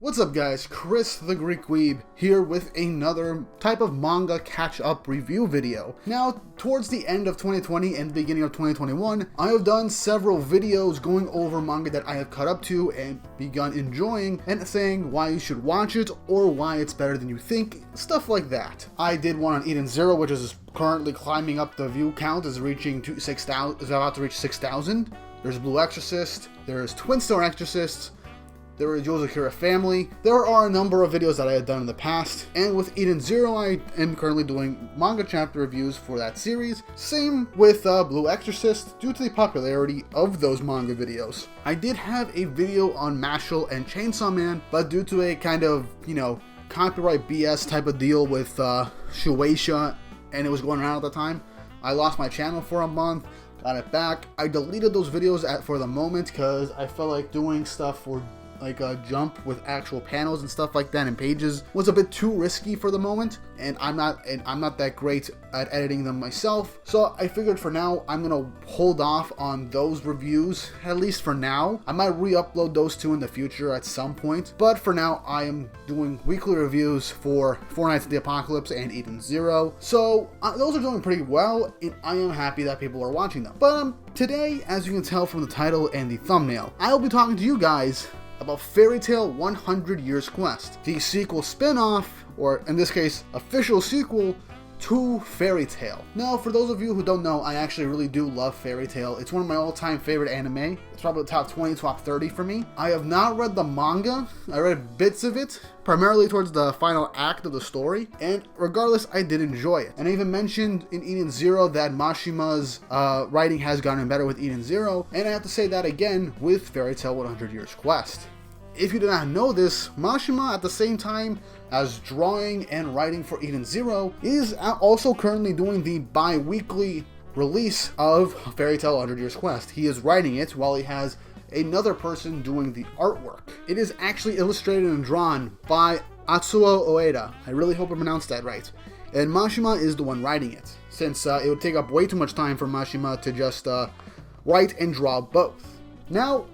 What's up guys, Chris the Greek Weeb here with another type of manga catch-up review video. Now, towards the end of 2020 and beginning of 2021, I have done several videos going over manga that I have caught up to and begun enjoying and saying why you should watch it or why it's better than you think, stuff like that. I did one on Eden Zero, which is currently climbing up the view count, is reaching 6,000, is about to reach 6,000. There's Blue Exorcist, there's Twin Stone Exorcists, there is Yozakura Family. There are a number of videos that I had done in the past, and with Eden Zero, I am currently doing manga chapter reviews for that series. Same with Blue Exorcist, due to the popularity of those manga videos. I did have a video on Mashle and Chainsaw Man, but due to a kind of, copyright BS type of deal with Shueisha, and it was going around at the time, I lost my channel for a month, got it back. I deleted those videos for the moment because I felt like doing stuff for like a Jump with actual panels and stuff like that and pages was a bit too risky for the moment, and I'm not that great at editing them myself, so I figured for now I'm gonna hold off on those reviews, at least for now. I might re-upload those two in the future at some point, but for now I am doing weekly reviews for Four Nights at the Apocalypse and Eden Zero, so those are doing pretty well, and I am happy that people are watching them. But today, as you can tell from the title and the thumbnail, I'll be talking to you guys about Fairy Tail 100 Years Quest, the sequel spin-off, or in this case, official sequel to Fairy Tail. Now, for those of you who don't know, I actually really do love Fairy Tail. It's one of my all-time favorite anime. It's probably the top 20, top 30 for me. I have not read the manga. I read bits of it, primarily towards the final act of the story, and regardless, I did enjoy it. And I even mentioned in Eden Zero that Mashima's writing has gotten better with Eden Zero, and I have to say that again with Fairy Tail 100 Years Quest. If you do not know this, Mashima, at the same time as drawing and writing for Eden Zero, is also currently doing the bi-weekly release of Fairy Tail 100 Years Quest. He is writing it while he has another person doing the artwork. It is actually illustrated and drawn by Atsuo Oeda. I really hope I pronounced that right. And Mashima is the one writing it, since it would take up way too much time for Mashima to just write and draw both. Now,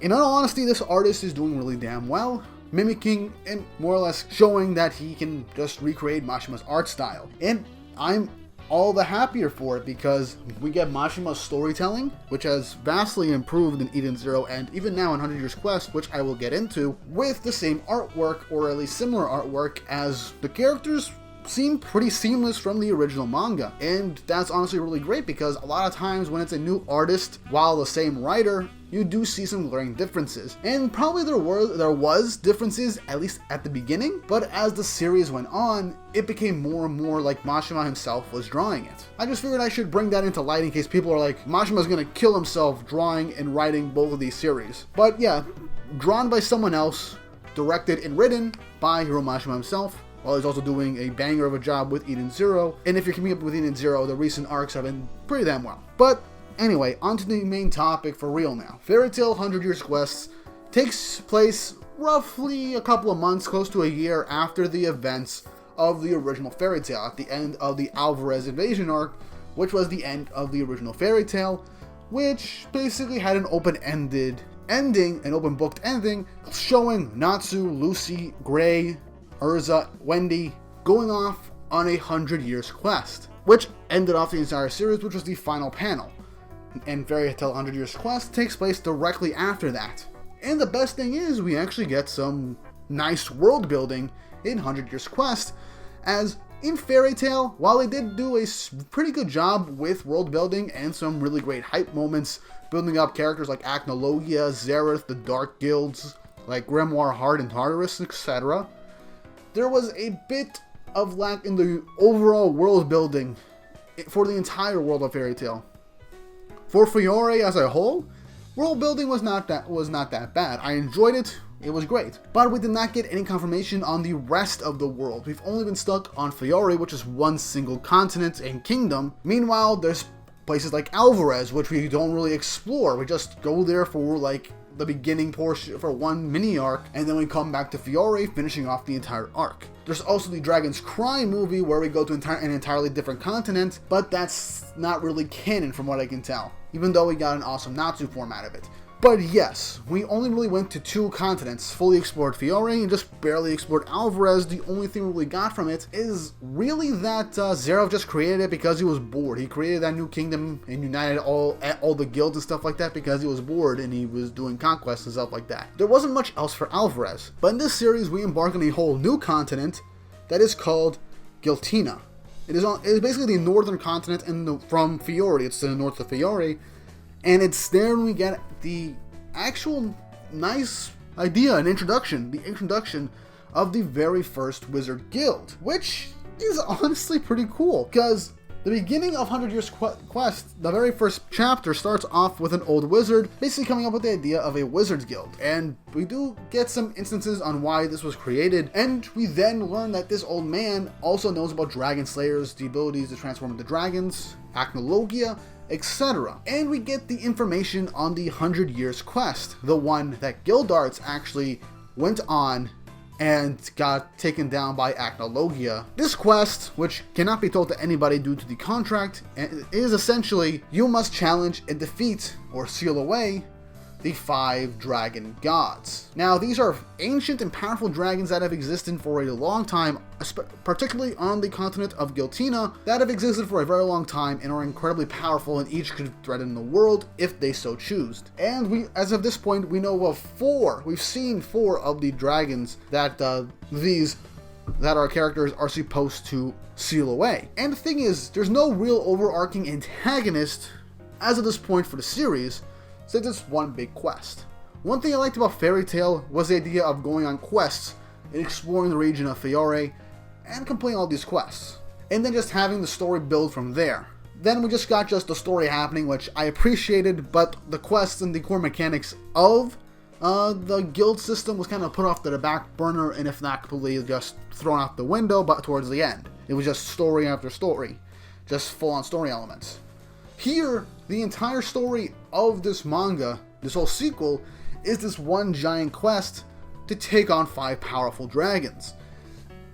in all honesty, this artist is doing really damn well, mimicking and more or less showing that he can just recreate Mashima's art style. And I'm all the happier for it because we get Mashima's storytelling, which has vastly improved in Eden Zero and even now in 100 Years Quest, which I will get into, with the same artwork, or at least similar artwork, as the characters seem pretty seamless from the original manga. And that's honestly really great because a lot of times when it's a new artist while the same writer, you do see some glaring differences. And probably there was differences, at least at the beginning, but as the series went on, it became more and more like Mashima himself was drawing it. I just figured I should bring that into light in case people are like, Mashima's gonna kill himself drawing and writing both of these series. But yeah, drawn by someone else, directed and written by Hiro Mashima himself, while he's also doing a banger of a job with Eden Zero. And if you're keeping up with Eden Zero, the recent arcs have been pretty damn well. But anyway, on to the main topic for real now. Fairy Tail 100 Years Quest takes place roughly a couple of months, close to a year after the events of the original Fairy Tail, at the end of the Alvarez invasion arc, which was the end of the original Fairy Tail, which basically had an open-ended ending, an open-booked ending, showing Natsu, Lucy, Gray, Urza, Wendy going off on a 100 Years Quest, which ended off the entire series, which was the final panel. And Fairy Tail 100 Years Quest takes place directly after that. And the best thing is, we actually get some nice world building in 100 Years Quest, as in Fairy Tail, while they did do a pretty good job with world building and some really great hype moments, building up characters like Acnologia, Zereth, the Dark Guilds, like Grimoire, Heart, and Tartarus, etc., there was a bit of lack in the overall world building for the entire world of Fairy Tail. For Fiore as a whole, world building was not that bad. I enjoyed it, it was great. But we did not get any confirmation on the rest of the world. We've only been stuck on Fiore, which is one single continent and kingdom. Meanwhile, there's places like Alvarez, which we don't really explore. We just go there for like the beginning portion for one mini arc, and then we come back to Fiore, finishing off the entire arc. There's also the Dragon's Cry movie where we go to an entirely different continent, but that's not really canon from what I can tell, even though we got an awesome Natsu form out of it. But yes, we only really went to 2 continents, fully explored Fiore and just barely explored Alvarez. The only thing we really got from it is really that Zerov just created it because he was bored. He created that new kingdom and united all the guilds and stuff like that because he was bored and he was doing conquests and stuff like that. There wasn't much else for Alvarez. But in this series, we embark on a whole new continent that is called Giltina. It is basically the northern continent from Fiore. It's to the north of Fiore. And it's there we get the actual nice idea and introduction, the introduction of the very first wizard guild, which is honestly pretty cool, because the beginning of 100 Years Quest, the very first chapter starts off with an old wizard basically coming up with the idea of a wizard's guild, and we do get some instances on why this was created, and we then learn that this old man also knows about dragon slayers, the abilities to transform into dragons, acnologia, etc. And we get the information on the 100 Years Quest, the one that Gildarts actually went on and got taken down by acnologia. This quest, which cannot be told to anybody due to the contract, is essentially you must challenge and defeat or seal away the 5 dragon gods. Now, these are ancient and powerful dragons that have existed for a long time, particularly on the continent of Giltina, that have existed for a very long time and are incredibly powerful, and each could threaten the world if they so choose. And as of this point, we know of 4. We've seen 4 of the dragons that our characters are supposed to seal away. And the thing is, there's no real overarching antagonist as of this point for the series, since it's one big quest. One thing I liked about Fairy Tail was the idea of going on quests and exploring the region of Fiore and completing all these quests, and then just having the story build from there. Then we just got the story happening, which I appreciated, but the quests and the core mechanics of the guild system was kind of put off to the back burner, and if not completely just thrown out the window, but towards the end. It was just story after story, just full-on story elements. Here, the entire story of this manga, this whole sequel, is this one giant quest to take on 5 powerful dragons.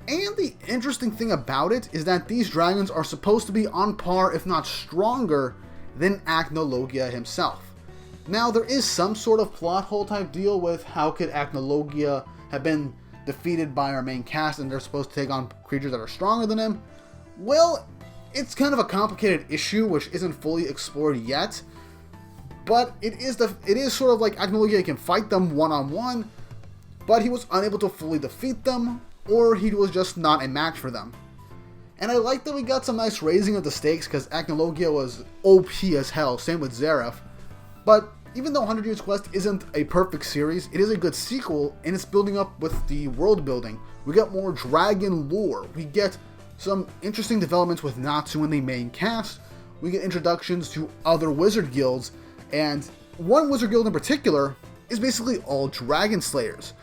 And the interesting thing about it is that these dragons are supposed to be on par, if not stronger, than acnologia himself. Now, there is some sort of plot hole type deal with how could acnologia have been defeated by our main cast and they're supposed to take on creatures that are stronger than him. Well, it's kind of a complicated issue which isn't fully explored yet, but it is sort of like acnologia can fight them one-on-one, but he was unable to fully defeat them, or he was just not a match for them. And I like that we got some nice raising of the stakes, because acnologia was OP as hell, same with Zeref. But even though 100 Years Quest isn't a perfect series, it is a good sequel, and it's building up with the world building. We get more dragon lore, we get some interesting developments with Natsu in the main cast, we get introductions to other wizard guilds, and one wizard guild in particular is basically all dragon slayers.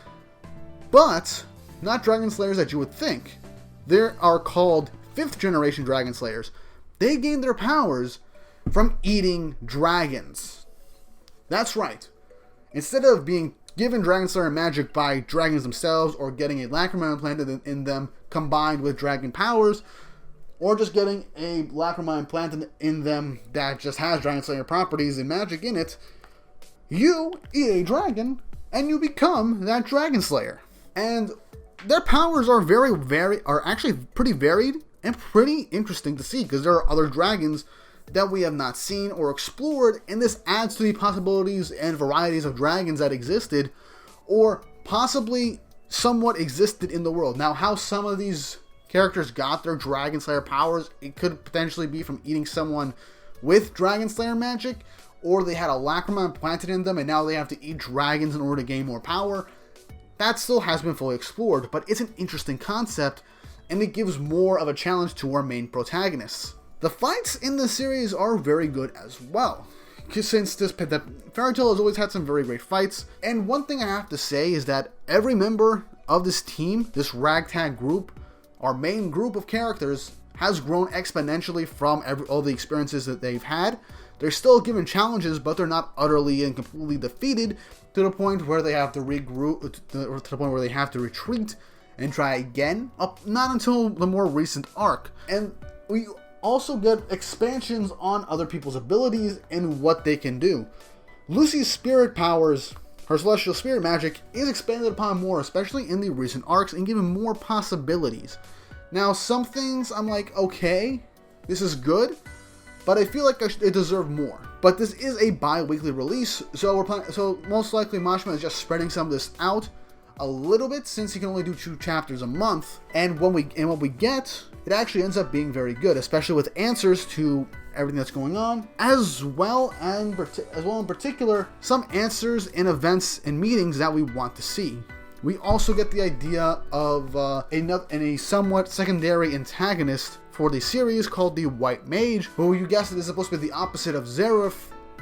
But not dragon slayers that you would think. They are called 5th generation dragon slayers. They gain their powers from eating dragons. That's right. Instead of being given dragon slayer magic by dragons themselves, or getting a lacrima implanted in them combined with dragon powers, or just getting a lacrima implanted in them that just has dragon slayer properties and magic in it, you eat a dragon and you become that dragon slayer. And their powers are are actually pretty varied and pretty interesting to see, because there are other dragons that we have not seen or explored, and this adds to the possibilities and varieties of dragons that existed, or possibly somewhat existed in the world. Now, how some of these characters got their Dragon Slayer powers, it could potentially be from eating someone with Dragon Slayer magic, or they had a lacrima implanted in them and now they have to eat dragons in order to gain more power. That still has been fully explored, but it's an interesting concept, and it gives more of a challenge to our main protagonists. The fights in the series are very good as well, since the Fairy Tail has always had some very great fights. And one thing I have to say is that every member of this team, this ragtag group, our main group of characters, has grown exponentially from all the experiences that they've had. They're still given challenges, but they're not utterly and completely defeated to the point where they have to regroup, or to the point where they have to retreat and try again. Not until the more recent arc. And we also get expansions on other people's abilities and what they can do. Lucy's spirit powers, her celestial spirit magic, is expanded upon more, especially in the recent arcs, and given more possibilities. Now, some things I'm like, okay, this is good, but I feel like it deserved more. But this is a bi-weekly release, so most likely Mashima is just spreading some of this out a little bit, since he can only do 2 chapters a month. And what we get, it actually ends up being very good, especially with answers to everything that's going on, as well in particular some answers in events and meetings that we want to see. We also get the idea of a somewhat secondary antagonist for the series called the White Mage, who, you guessed it, is supposed to be the opposite of Zeref,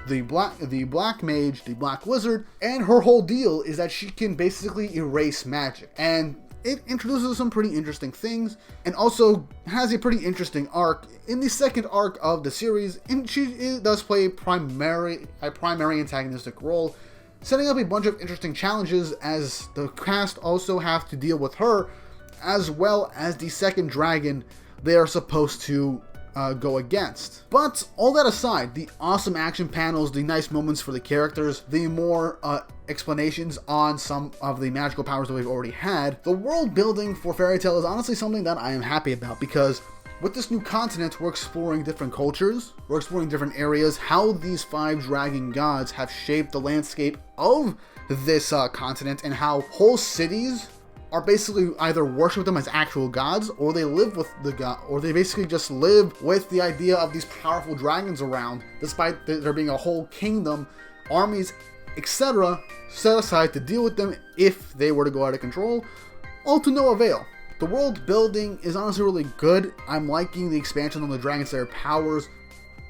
the Black Mage, the Black Wizard, and her whole deal is that she can basically erase magic. And it introduces some pretty interesting things, and also has a pretty interesting arc in the second arc of the series, and she does play a primary antagonistic role, setting up a bunch of interesting challenges as the cast also have to deal with her, as well as the second dragon they are supposed to go against. But all that aside, the awesome action panels, the nice moments for the characters, the more explanations on some of the magical powers that we've already had, the world building for Fairy Tail is honestly something that I am happy about, because with this new continent, we're exploring different cultures, we're exploring different areas, how these 5 dragon gods have shaped the landscape of this continent, and how whole cities are basically either worship them as actual gods, or they live with the god, or they basically just live with the idea of these powerful dragons around, despite there being a whole kingdom, armies, etc. set aside to deal with them if they were to go out of control, all to no avail. The world building is honestly really good. I'm liking the expansion on the Dragon Slayer powers,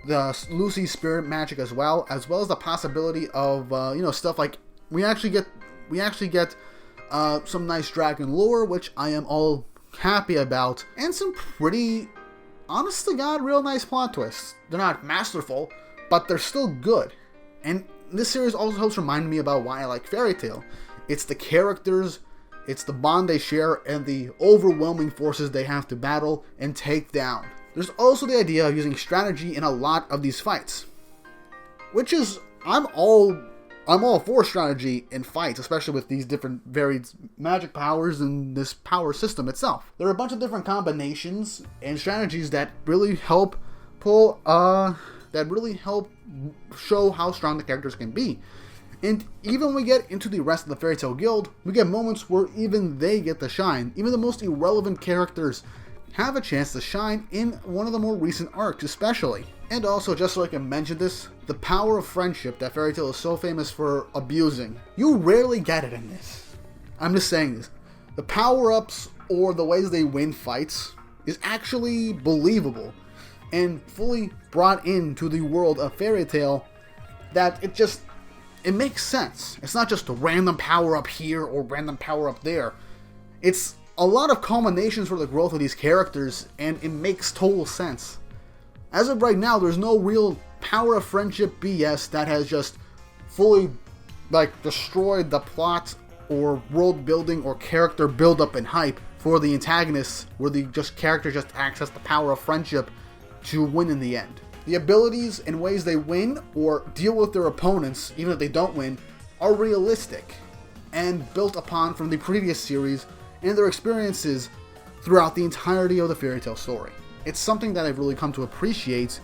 the Lucy spirit magic as well as the possibility of stuff like we actually get some nice dragon lore, which I am all happy about, and some pretty, honest to God, real nice plot twists. They're not masterful, but they're still good. And this series also helps remind me about why I like Fairy Tail. It's the characters, it's the bond they share, and the overwhelming forces they have to battle and take down. There's also the idea of using strategy in a lot of these fights, which is, I'm all for strategy in fights, especially with these different varied magic powers and this power system itself. There are a bunch of different combinations and strategies that really help show how strong the characters can be. And even when we get into the rest of the Fairy Tail Guild, we get moments where even they get to shine. Even the most irrelevant characters have a chance to shine in one of the more recent arcs especially. And also, just so I can mention this, the power of friendship that Fairy Tail is so famous for abusing. You rarely get it in this. I'm just saying this. The power-ups or the ways they win fights is actually believable and fully brought into the world of Fairy Tail, that it makes sense. It's not just a random power-up here or random power-up there. It's a lot of culminations for the growth of these characters, and it makes total sense. As of right now, there's no real power of friendship BS that has just fully destroyed the plot or world building or character build up and hype for the antagonists, where the character just access the power of friendship to win in the end. The abilities and ways they win or deal with their opponents, even if they don't win, are realistic and built upon from the previous series and their experiences throughout the entirety of the Fairy Tail story. It's something that I've really come to appreciate,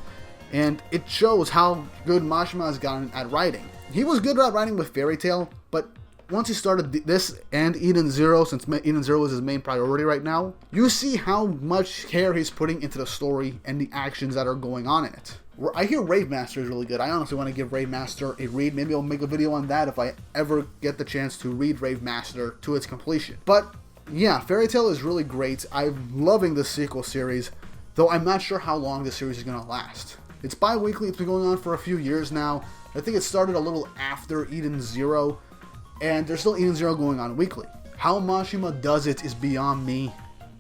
and it shows how good Mashima has gotten at writing. He was good at writing with Fairy Tail, but once he started this and Eden Zero, since Eden Zero is his main priority right now, you see how much care he's putting into the story and the actions that are going on in it. I hear Rave Master is really good. I honestly want to give Rave Master a read. Maybe I'll make a video on that if I ever get the chance to read Rave Master to its completion. But yeah, Fairy Tail is really great. I'm loving this sequel series, though I'm not sure how long this series is going to last. It's bi-weekly. It's been going on for a few years now. I think it started a little after Eden Zero, and there's still Eden Zero going on weekly. How Mashima does it is beyond me,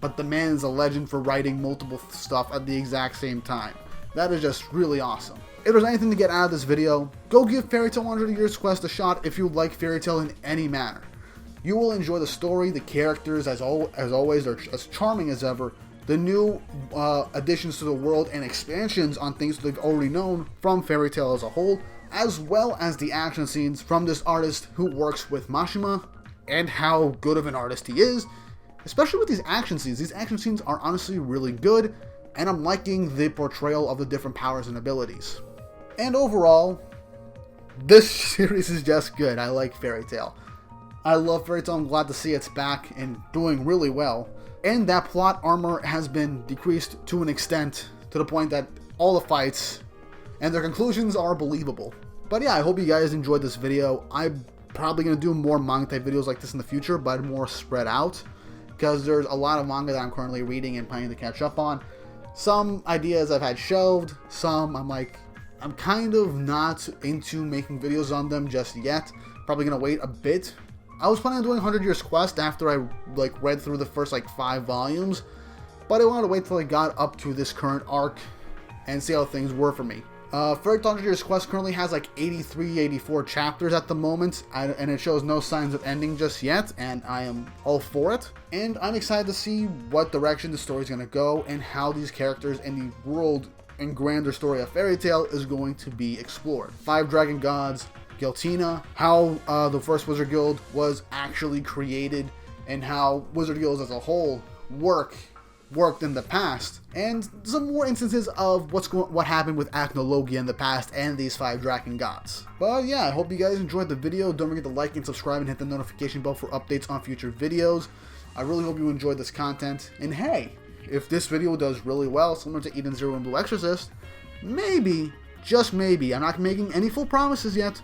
but the man is a legend for writing multiple stuff at the exact same time. That is just really awesome. If there's anything to get out of this video, go give Fairy Tail 100 Years Quest a shot if you like Fairy Tail in any manner. You will enjoy the story, the characters, as always, are as charming as ever. The new additions to the world and expansions on things that they've already known from Fairy Tail as a whole as well as the action scenes from this artist who works with Mashima, and how good of an artist he is, especially with these action scenes. These action scenes are honestly really good, and I'm liking the portrayal of the different powers and abilities. And overall, this series is just good. I like Fairy Tail. I love Fairy Tail. I'm glad to see it's back and doing really well. And that plot armor has been decreased to an extent, to the point that all the fights and their conclusions are believable. But yeah, I hope you guys enjoyed this video. I'm probably going to do more manga type videos like this in the future, but more spread out, because there's a lot of manga that I'm currently reading and planning to catch up on. Some ideas I've had shelved, some I'm kind of not into making videos on them just yet. Probably going to wait a bit. I was planning on doing 100 Years Quest after I read through the first 5 volumes, but I wanted to wait till I got up to this current arc and see how things were for me. Fairy Tail 100 Years Quest currently has 83, 84 chapters at the moment, and it shows no signs of ending just yet, and I am all for it. And I'm excited to see what direction the story is going to go, and how these characters and the world and grander story of Fairy Tail is going to be explored. 5 Dragon Gods, Giltina, how the first Wizard Guild was actually created, and how Wizard Guilds as a whole worked in the past, and some more instances of what happened with Acnologia in the past and these 5 Dragon Gods. But yeah, I hope you guys enjoyed the video. Don't forget to like and subscribe and hit the notification bell for updates on future videos. I really hope you enjoyed this content, and hey, if this video does really well, similar to Eden Zero and Blue Exorcist, maybe, just maybe, I'm not making any full promises yet,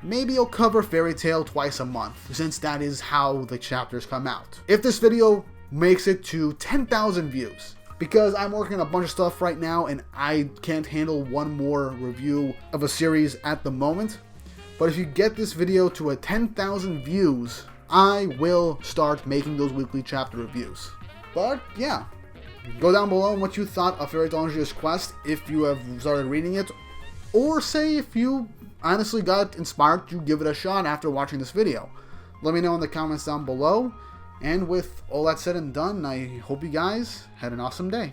maybe I'll cover Fairy Tail twice a month, since that is how the chapters come out. If this video makes it to 10,000 views, because I'm working on a bunch of stuff right now and I can't handle one more review of a series at the moment, but if you get this video to 10,000 views, I will start making those weekly chapter reviews. But yeah, go down below on what you thought of Fairy Tail 100 Years Quest if you have started reading it, or say if you honestly got inspired to give it a shot after watching this video. Let me know in the comments down below. And with all that said and done, I hope you guys had an awesome day.